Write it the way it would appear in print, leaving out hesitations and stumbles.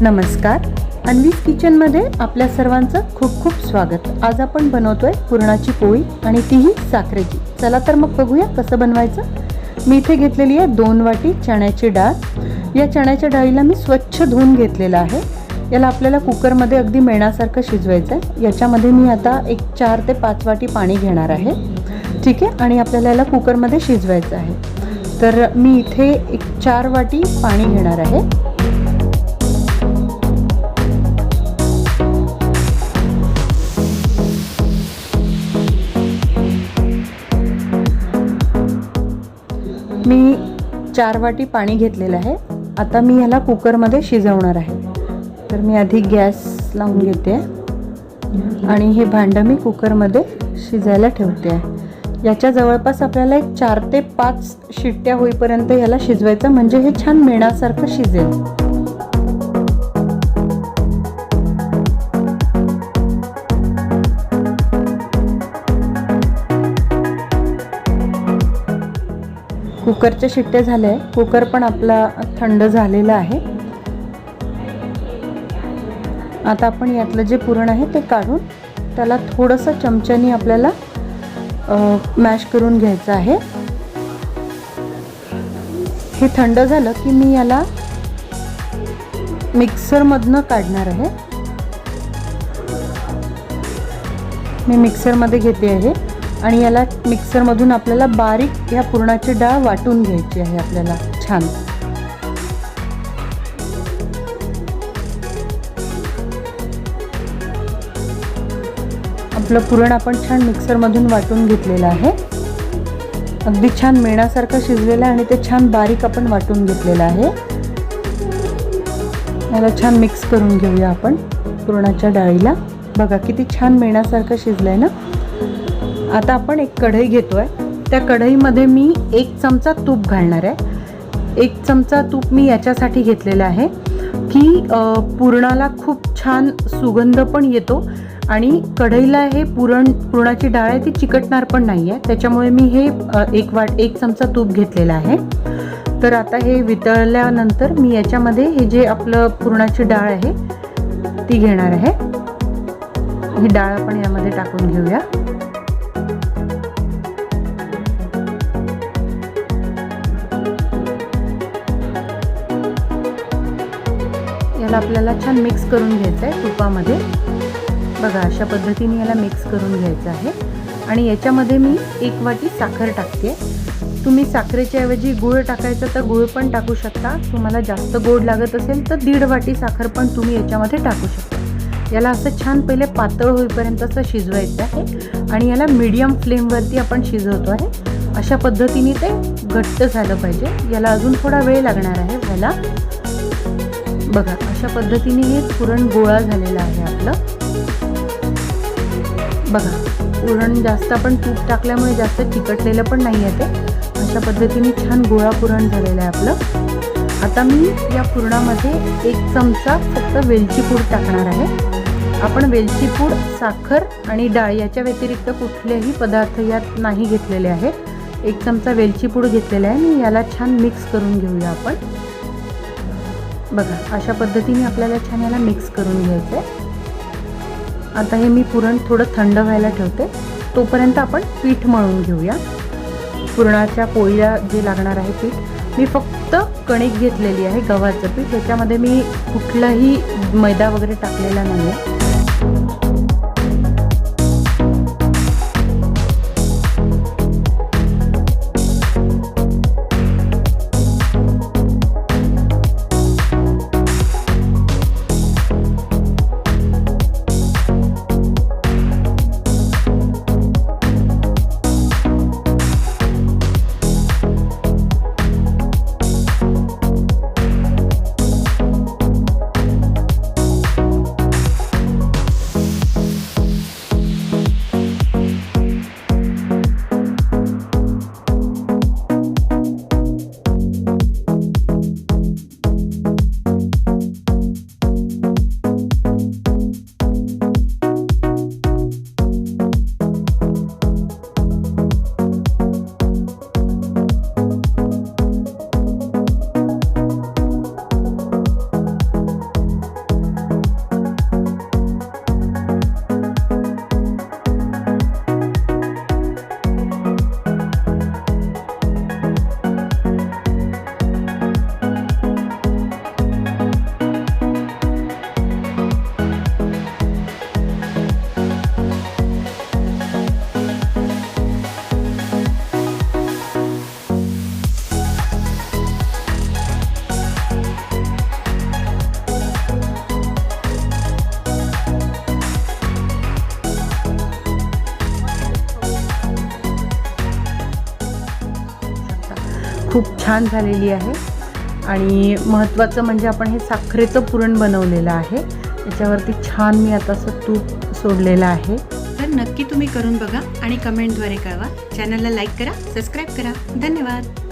नमस्कार, अन्वीज किचनमध्ये आपल्या सर्वांचं खूप खूप स्वागत। आज आपण बनवतोय पुरणाची पोळी आणि तीही साखरेची। चला तर मग बघूया कसं बनवायचं। मी इथे घेतलेली आहे 2 वाटी चण्याची डाळ। या चण्याच्या डाळीला मी स्वच्छ धुवून घेतलेला आहे। याला आपल्याला कुकरमध्ये अगदी मेणासारखं शिजवायचं आहे। याच्यामध्ये मी आता एक 4 ते 5 वाटी पाणी घेणार आहे, ठीक आहे। आणि आपल्याला याला कुकरमध्ये शिजवायचं आहे। तर मी इथे एक 4 वाटी पाणी घेणार आहे। मी 4 वाटी पाणी घेतलेलं आहे। आता मी याला कुकरमध्ये शिजवणार आहे। तर मी आधी गॅस लावून घेते आणि हे भांडं मी कुकरमध्ये शिजायला ठेवते आहे। याच्या जवळपास आपल्याला एक 4 ते 5 शिट्ट्या होईपर्यंत याला शिजवायचं, म्हणजे हे छान मेणासारखं शिजेल। कुकरच्या शिट्ट्या झाल्या आहे। कुकर पण आपला थंड झालेला आहे। आता आपण यातलं जे पुरण आहे ते काढून त्याला थोडंसं चमच्याने आपल्याला मॅश करून घ्यायचं आहे। हे थंड झालं की मी याला मिक्सरमधनं काढणार आहे। मी मिक्सरमध्ये घेते आहे आणि याला मिक्सरमधून आपल्याला बारीक या पुरणाची डाळ वाटून घ्यायची आहे आपल्याला छान। आपलं पुरण आपण छान मिक्सरमधून वाटून घेतलेलं आहे। अगदी छान मेणासारखं शिजलेलं आहे आणि ते छान बारीक आपण वाटून घेतलेलं आहे। याला छान मिक्स करून घेऊया आपण पुरणाच्या डाळीला। बघा किती छान मेणासारखं शिजलंय ना। आता आपण एक कढई घेतोय। त्या कढईमध्ये मी 1 चमचा तूप घालणार आहे। 1 चमचा तूप मी याच्यासाठी घेतलेला आहे की पुरणाला खूप छान सुगंध पण येतो आणि कढईला हे पुरणाची डाळ आहे ती चिकटणार पण नाही आहे। त्याच्यामुळे मी हे 1 चमचा तूप घेतलेला आहे। तर आता हे वितळल्यानंतर मी याच्यामध्ये हे जे आपलं पुरणाची डाळ आहे ती घेणार आहे। ही डाळ आपण यामध्ये टाकून घेऊया। याला आपल्याला छान मिक्स करून घ्यायचं आहे तुपामध्ये। बघा अशा पद्धतीने याला मिक्स करून घ्यायचं आहे। आणि याच्यामध्ये मी 1 वाटी साखर टाकते। तुम्ही साखरेच्या ऐवजी गूळ टाकायचं तर गूळ पण टाकू शकता। तुम्हाला जास्त गोड लागत असेल तर 1.5 वाटी साखर पण तुम्ही याच्यामध्ये टाकू शकता। याला असं छान पहिले पातळ होईपर्यंत असं शिजवायचं आहे आणि याला मीडियम फ्लेमवरती आपण शिजवतो आहे। अशा पद्धतीने ते घट्ट झालं पाहिजे। याला अजून थोडा वेळ लागणार आहे व्हायला। बघा अशा पद्धतीने हे पुरण गोळा झालेलं आहे आपलं। बघा पुरण जास्त आपण तूप टाकल्यामुळे जास्त चिकटलेलं पण नाही आहे ते। अशा पद्धतीने छान गोळा पुरण झालेलं आहे आपलं। आता मी या पुरणामध्ये 1 चमचा फक्त वेलची पूड टाकणार आहे। आपण वेलची पूड, साखर आणि डाळ याच्या व्यतिरिक्त कुठलेही पदार्थ यात नाही घेतलेले आहेत। 1 चमचा वेलची पूड घेतलेला आहे मी। याला छान मिक्स करून घेऊया आपण। बघा अशा पद्धतीने आपल्याला छान याला मिक्स करून घ्यायचं आहे। आता हे मी पुरण थोडं थंड व्हायला ठेवते। तोपर्यंत आपण पीठ मळून घेऊया। पुरणाच्या पोळीला जे लागणार आहे पीठ, मी फक्त कणिक घेतलेली आहे, गव्हाचं पीठ। याच्यामध्ये मी कुठलाही मैदा वगैरे टाकलेला नाही आहे। छान झालेली आहे. आणि महत्त्वाचं म्हणजे आपण हे साखरेचं पुरण बनवलेलं आहे. त्याच्यावरती छान मी आता असं तूप सोडलेलं आहे. तर नक्की तुम्ही करून बघा आणि कमेंटद्वारे कळवा. चॅनलला लाईक करा, सबस्क्राईब करा. धन्यवाद.